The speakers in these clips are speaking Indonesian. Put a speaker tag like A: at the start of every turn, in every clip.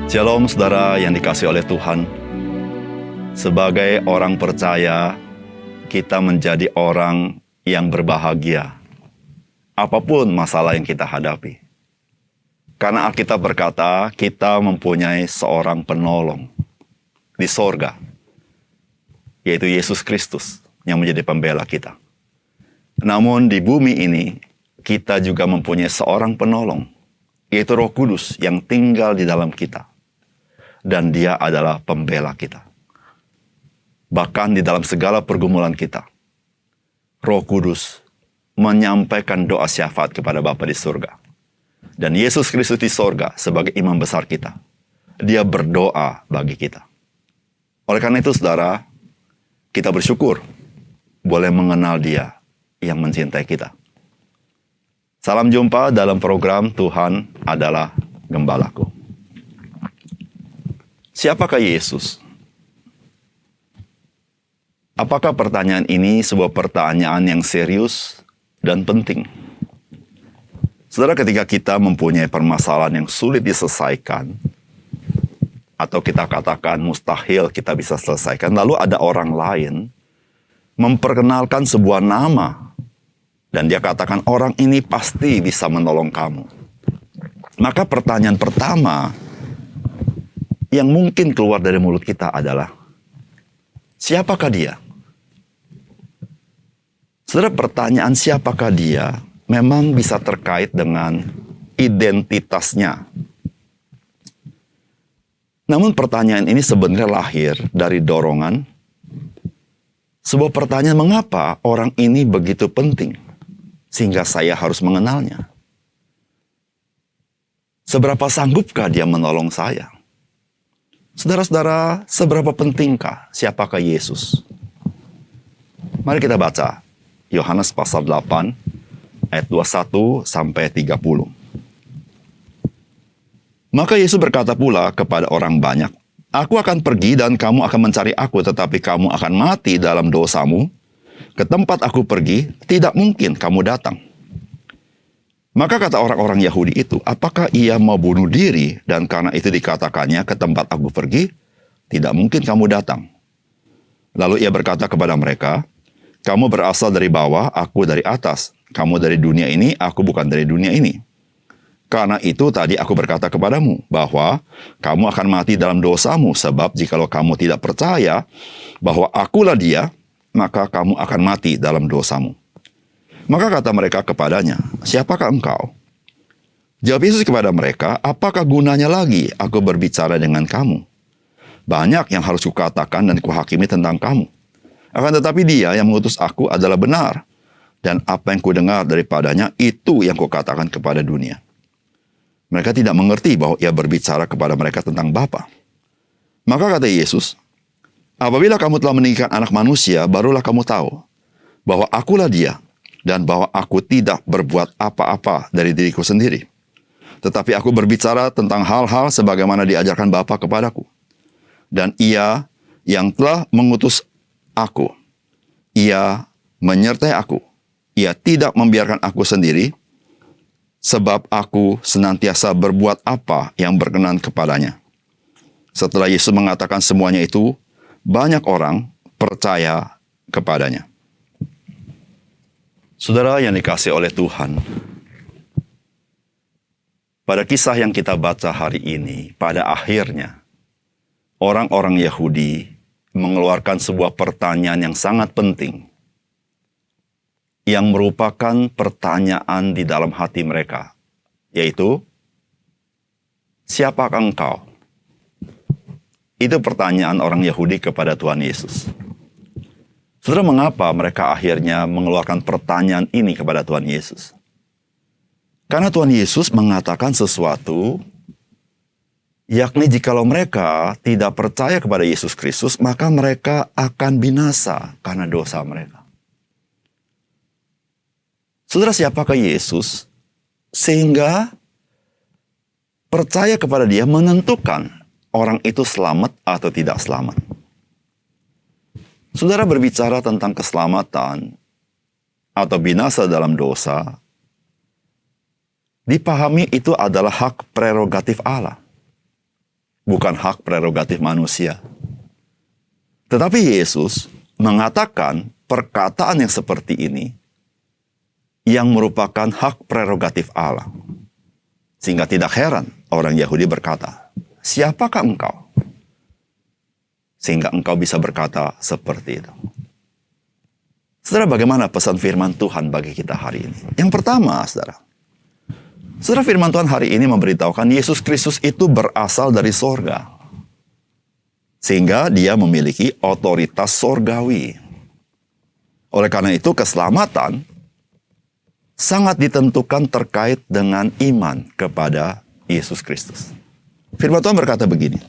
A: Shalom saudara yang dikasihi oleh Tuhan. Sebagai orang percaya, kita menjadi orang yang berbahagia apapun masalah yang kita hadapi. Karena Alkitab berkata, kita mempunyai seorang penolong di sorga, yaitu Yesus Kristus yang menjadi pembela kita. Namun di bumi ini, kita juga mempunyai seorang penolong, yaitu Roh Kudus yang tinggal di dalam kita. Dan dia adalah pembela kita. Bahkan di dalam segala pergumulan kita, Roh Kudus menyampaikan doa syafaat kepada Bapa di surga. Dan Yesus Kristus di surga sebagai imam besar kita. Dia berdoa bagi kita. Oleh karena itu saudara, kita bersyukur boleh mengenal dia yang mencintai kita. Salam jumpa dalam program Tuhan adalah Gembalaku. Siapakah Yesus? Apakah pertanyaan ini sebuah pertanyaan yang serius dan penting? Saudara, ketika kita mempunyai permasalahan yang sulit diselesaikan, atau kita katakan mustahil kita bisa selesaikan, lalu ada orang lain memperkenalkan sebuah nama, dan dia katakan orang ini pasti bisa menolong kamu. Maka pertanyaan pertama yang mungkin keluar dari mulut kita adalah, siapakah dia? Saudara, pertanyaan siapakah dia memang bisa terkait dengan identitasnya. Namun pertanyaan ini sebenarnya lahir dari dorongan sebuah pertanyaan, mengapa orang ini begitu penting sehingga saya harus mengenalnya? Seberapa sanggupkah dia menolong saya? Saudara-saudara, seberapa pentingkah siapakah Yesus? Mari kita baca Yohanes pasal 8 ayat 21 sampai 30. Maka Yesus berkata pula kepada orang banyak, "Aku akan pergi dan kamu akan mencari aku, tetapi kamu akan mati dalam dosamu. Ke tempat aku pergi, tidak mungkin kamu datang." Maka kata orang-orang Yahudi itu, apakah ia mau bunuh diri? Dan karena itu dikatakannya, ke tempat aku pergi, tidak mungkin kamu datang. Lalu ia berkata kepada mereka, kamu berasal dari bawah, aku dari atas. Kamu dari dunia ini, aku bukan dari dunia ini. Karena itu tadi aku berkata kepadamu, bahwa kamu akan mati dalam dosamu, sebab jikalau kamu tidak percaya bahwa akulah dia, maka kamu akan mati dalam dosamu. Maka kata mereka kepadanya, siapakah engkau? Jawab Yesus kepada mereka, apakah gunanya lagi aku berbicara dengan kamu? Banyak yang harus kukatakan dan kuhakimi tentang kamu. Akan tetapi dia yang mengutus aku adalah benar. Dan apa yang kudengar daripadanya, itu yang kukatakan kepada dunia. Mereka tidak mengerti bahwa ia berbicara kepada mereka tentang Bapa. Maka kata Yesus, apabila kamu telah meninggikan anak manusia, barulah kamu tahu bahwa akulah dia. Dan bahwa aku tidak berbuat apa-apa dari diriku sendiri. Tetapi aku berbicara tentang hal-hal sebagaimana diajarkan Bapa kepadaku. Dan ia yang telah mengutus aku, ia menyertai aku. Ia tidak membiarkan aku sendiri, sebab aku senantiasa berbuat apa yang berkenan kepadanya. Setelah Yesus mengatakan semuanya itu, banyak orang percaya kepadanya. Saudara yang dikasihi oleh Tuhan, pada kisah yang kita baca hari ini, pada akhirnya, orang-orang Yahudi mengeluarkan sebuah pertanyaan yang sangat penting, yang merupakan pertanyaan di dalam hati mereka, yaitu, siapakah engkau? Itu pertanyaan orang Yahudi kepada Tuhan Yesus. Saudara, mengapa mereka akhirnya mengeluarkan pertanyaan ini kepada Tuhan Yesus? Karena Tuhan Yesus mengatakan sesuatu, yakni jikalau mereka tidak percaya kepada Yesus Kristus, maka mereka akan binasa karena dosa mereka. Saudara, siapakah Yesus? Sehingga percaya kepada dia menentukan orang itu selamat atau tidak selamat. Saudara, berbicara tentang keselamatan atau binasa dalam dosa, dipahami itu adalah hak prerogatif Allah. bukan hak prerogatif manusia. Tetapi Yesus mengatakan perkataan yang seperti ini yang merupakan hak prerogatif Allah. Sehingga tidak heran orang Yahudi berkata, "Siapakah engkau? Sehingga engkau bisa berkata seperti itu." Saudara, bagaimana pesan firman Tuhan bagi kita hari ini? Yang pertama, saudara, firman Tuhan hari ini memberitahukan Yesus Kristus itu berasal dari sorga. Sehingga dia memiliki otoritas sorgawi. Oleh karena itu, keselamatan sangat ditentukan terkait dengan iman kepada Yesus Kristus. Firman Tuhan berkata begini,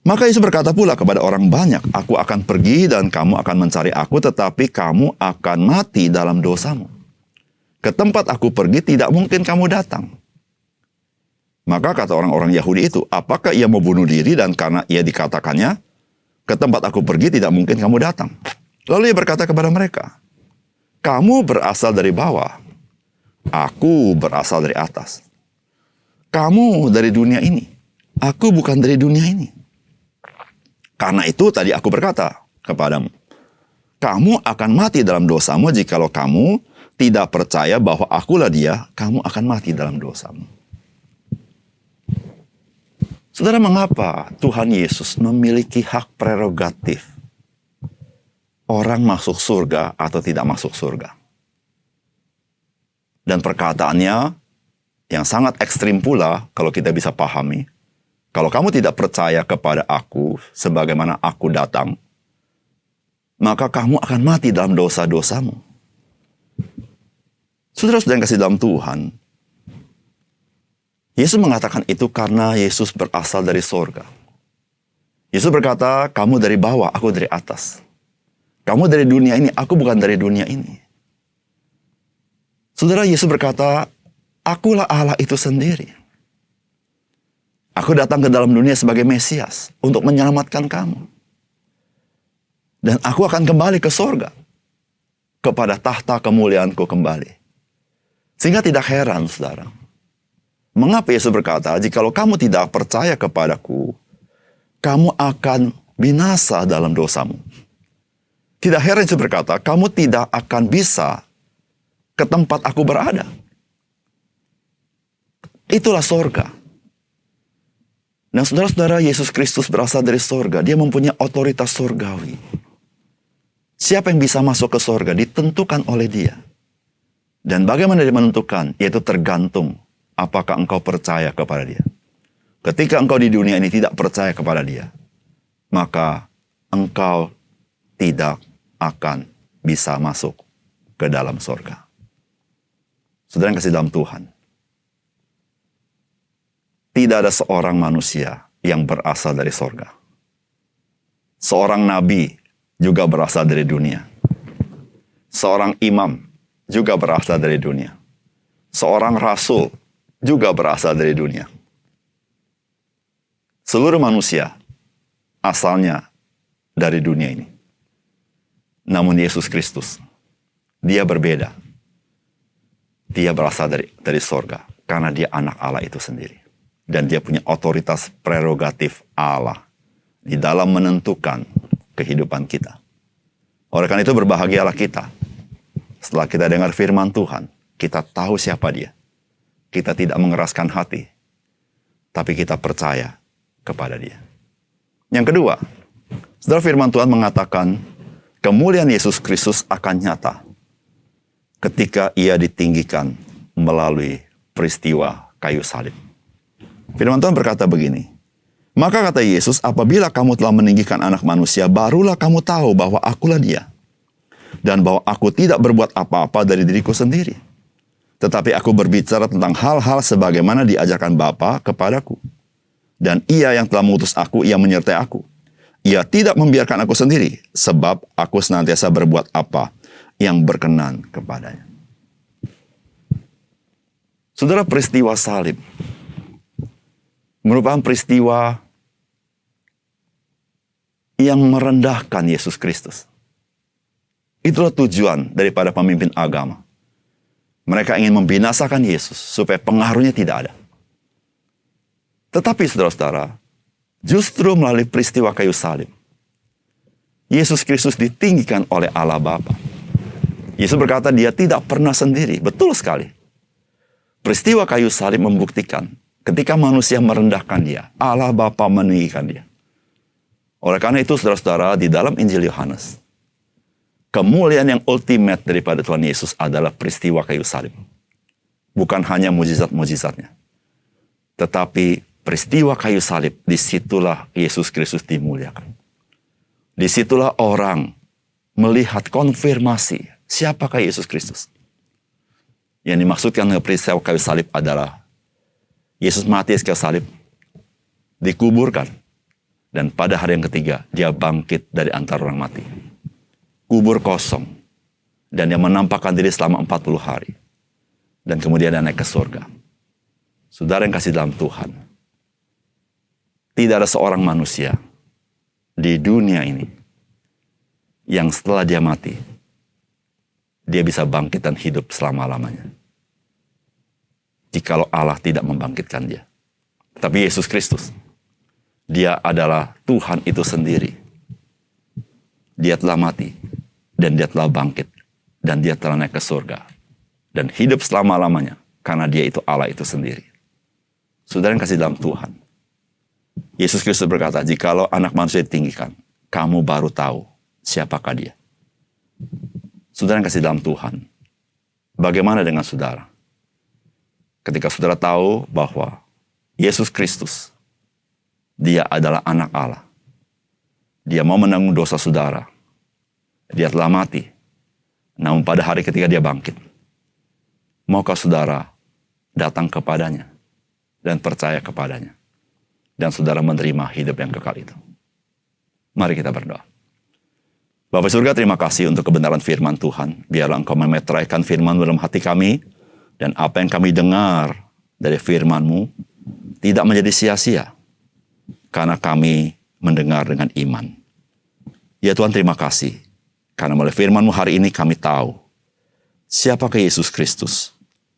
A: "Maka Yesus berkata pula kepada orang banyak, Aku akan pergi dan kamu akan mencari aku, tetapi kamu akan mati dalam dosamu. Ke tempat aku pergi tidak mungkin kamu datang." Maka kata orang-orang Yahudi itu, "Apakah ia mau bunuh diri dan karena ia dikatakannya, ke tempat aku pergi tidak mungkin kamu datang?" Lalu ia berkata kepada mereka, "Kamu berasal dari bawah, aku berasal dari atas. Kamu dari dunia ini, aku bukan dari dunia ini. Karena itu tadi aku berkata kepadamu, kamu akan mati dalam dosamu jikalau kamu tidak percaya bahwa akulah dia, kamu akan mati dalam dosamu." Saudara, mengapa Tuhan Yesus memiliki hak prerogatif orang masuk surga atau tidak masuk surga? Dan perkataannya yang sangat ekstrim pula kalau kita bisa pahami, kalau kamu tidak percaya kepada aku sebagaimana aku datang, maka kamu akan mati dalam dosa-dosamu. Saudara-saudara yang kasih dalam Tuhan, Yesus mengatakan itu karena Yesus berasal dari sorga. Yesus berkata, "Kamu dari bawah, aku dari atas. Kamu dari dunia ini, aku bukan dari dunia ini." Saudara, Yesus berkata, "Akulah Allah itu sendiri. Aku datang ke dalam dunia sebagai Mesias untuk menyelamatkan kamu. Dan aku akan kembali ke sorga, kepada tahta kemuliaanku kembali." Sehingga tidak heran, saudara, mengapa Yesus berkata, "Jikalau kamu tidak percaya kepadaku, kamu akan binasa dalam dosamu." Tidak heran Yesus berkata, "Kamu tidak akan bisa ke tempat aku berada." Itulah sorga. Dan saudara-saudara, Yesus Kristus berasal dari sorga. Dia mempunyai otoritas sorgawi. Siapa yang bisa masuk ke sorga ditentukan oleh dia. Dan bagaimana dia menentukan? Yaitu tergantung apakah engkau percaya kepada dia. Ketika engkau di dunia ini tidak percaya kepada dia, maka engkau tidak akan bisa masuk ke dalam sorga. Saudara yang kasih dalam Tuhan, tidak ada seorang manusia yang berasal dari sorga. Seorang nabi juga berasal dari dunia. Seorang imam juga berasal dari dunia. Seorang rasul juga berasal dari dunia. Seluruh manusia asalnya dari dunia ini. Namun Yesus Kristus, dia berbeda. Dia berasal dari sorga karena dia anak Allah itu sendiri. Dan dia punya otoritas prerogatif Allah di dalam menentukan kehidupan kita. Oleh karena itu berbahagialah kita. Setelah kita dengar firman Tuhan, kita tahu siapa dia. Kita tidak mengeraskan hati, tapi kita percaya kepada dia. Yang kedua, saudara, firman Tuhan mengatakan kemuliaan Yesus Kristus akan nyata ketika ia ditinggikan melalui peristiwa kayu salib. Firman Tuhan berkata begini, "Maka kata Yesus, apabila kamu telah meninggikan anak manusia, barulah kamu tahu bahwa akulah dia. Dan bahwa aku tidak berbuat apa-apa dari diriku sendiri. Tetapi aku berbicara tentang hal-hal sebagaimana diajarkan Bapa kepadaku. Dan ia yang telah mengutus aku, ia menyertai aku. Ia tidak membiarkan aku sendiri, sebab aku senantiasa berbuat apa yang berkenan kepadanya." Saudara, peristiwa salib merupakan peristiwa yang merendahkan Yesus Kristus. Itulah tujuan daripada pemimpin agama. Mereka ingin membinasakan Yesus supaya pengaruhnya tidak ada. Tetapi saudara-saudara, justru melalui peristiwa kayu salib, Yesus Kristus ditinggikan oleh Allah Bapa. Yesus berkata dia tidak pernah sendiri. Betul sekali. Peristiwa kayu salib membuktikan ketika manusia merendahkan dia, Allah Bapa meninggikan dia. Oleh karena itu saudara-saudara, di dalam Injil Yohanes, kemuliaan yang ultimate daripada Tuhan Yesus adalah peristiwa kayu salib. Bukan hanya mujizat-mujizatnya. Tetapi peristiwa kayu salib, disitulah Yesus Kristus dimuliakan. Disitulah orang melihat konfirmasi siapakah Yesus Kristus. Yang dimaksudkan dengan peristiwa kayu salib adalah Yesus mati di kayu salib, dikuburkan, dan pada hari yang ketiga dia bangkit dari antara orang mati. Kubur kosong, dan dia menampakkan diri selama 40 hari. Dan kemudian dia naik ke surga. Saudara yang kasih dalam Tuhan, tidak ada seorang manusia di dunia ini yang setelah dia mati, dia bisa bangkit dan hidup selama-lamanya. Jikalau Allah tidak membangkitkan dia. Tapi Yesus Kristus, dia adalah Tuhan itu sendiri. Dia telah mati, dan dia telah bangkit, dan dia telah naik ke surga, dan hidup selama-lamanya, karena dia itu Allah itu sendiri. Saudara yang kasih dalam Tuhan, Yesus Kristus berkata, jikalau anak manusia ditinggikan, kamu baru tahu siapakah dia. Saudara yang kasih dalam Tuhan, bagaimana dengan saudara? Ketika saudara tahu bahwa Yesus Kristus, dia adalah anak Allah. Dia mau menanggung dosa saudara. Dia telah mati. Namun pada hari ketiga dia bangkit. Maukah saudara datang kepadanya dan percaya kepadanya, dan saudara menerima hidup yang kekal itu? Mari kita berdoa. Bapa surga, terima kasih untuk kebenaran firman Tuhan. Biarlah Engkau memeteraikan firman dalam hati kami, dan apa yang kami dengar dari firman-Mu tidak menjadi sia-sia, karena kami mendengar dengan iman. Ya Tuhan, terima kasih, karena melalui firman-Mu hari ini kami tahu siapakah Yesus Kristus,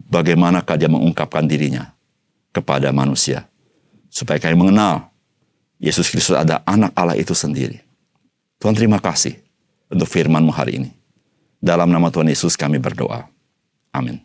A: bagaimanakah dia mengungkapkan dirinya kepada manusia, supaya kami mengenal Yesus Kristus ada anak Allah itu sendiri. Tuhan, terima kasih untuk firman-Mu hari ini. Dalam nama Tuhan Yesus kami berdoa. Amin.